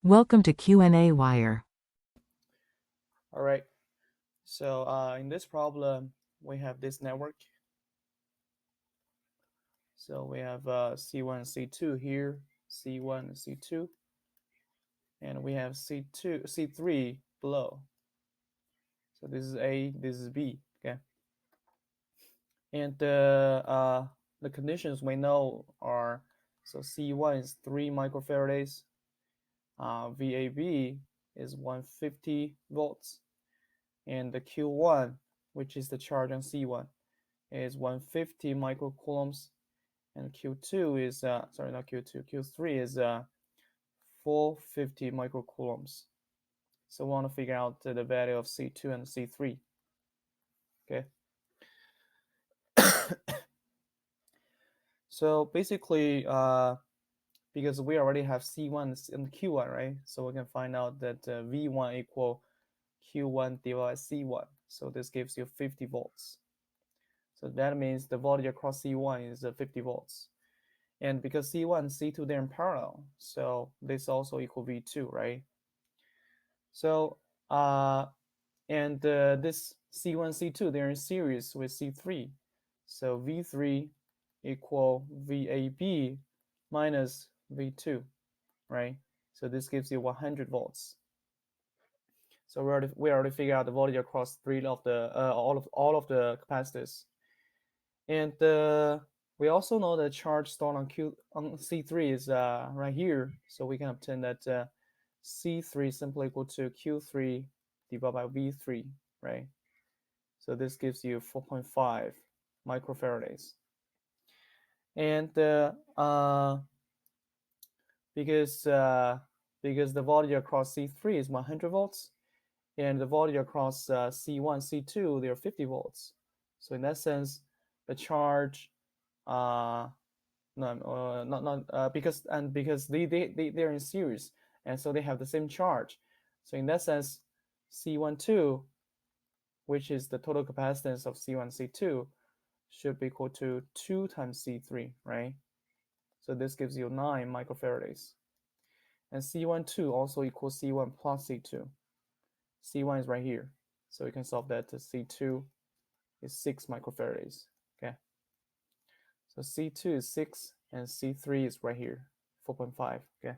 Welcome to qnawire. All right, so in this problem, we have this network. So we have C1 and C2 here, C1 and C2, and we have C2, C3 below. So this is A, this is B, okay? And the conditions we know are, so C1 is 3 microfarads, VAB is 150 volts, and the Q1, which is the charge on C1, is 150 microcoulombs, and Q2 is sorry, not Q2, Q3 is 450 microcoulombs. So we want to figure out the value of C2 and C3. Okay. So basically, because we already have C1 and Q1, right? So we can find out that V1 equal Q1 divided by C1. So this gives you 50 volts. So that means the voltage across C1 is 50 volts. And because C1 and C2, they're in parallel, so this also equal V2, right? So, this C1, C2, they're in series with C3. So V3 equal VAB minus V2, right? So this gives you 100 volts. So we already figured out the voltage across three of the all of the capacitors. And we also know that charge stored on C3 is right here, so we can obtain that C3 simply equal to Q3 divided by V3, right? So this gives you 4.5 microfarads. And because the voltage across C3 is 100 volts, and the voltage across C1, C2, they are 50 volts. So in that sense, the charge no, not because they're in series, and so they have the same charge. So in that sense, C12, which is the total capacitance of C1, C2, should be equal to 2 times C3, right? So this gives you 9 microfarads. And C12 also equals C1 plus C2. C1 is right here, so you can solve that to C2 is 6 microfarads, okay? So C2 is 6, and C3 is right here, 4.5, okay?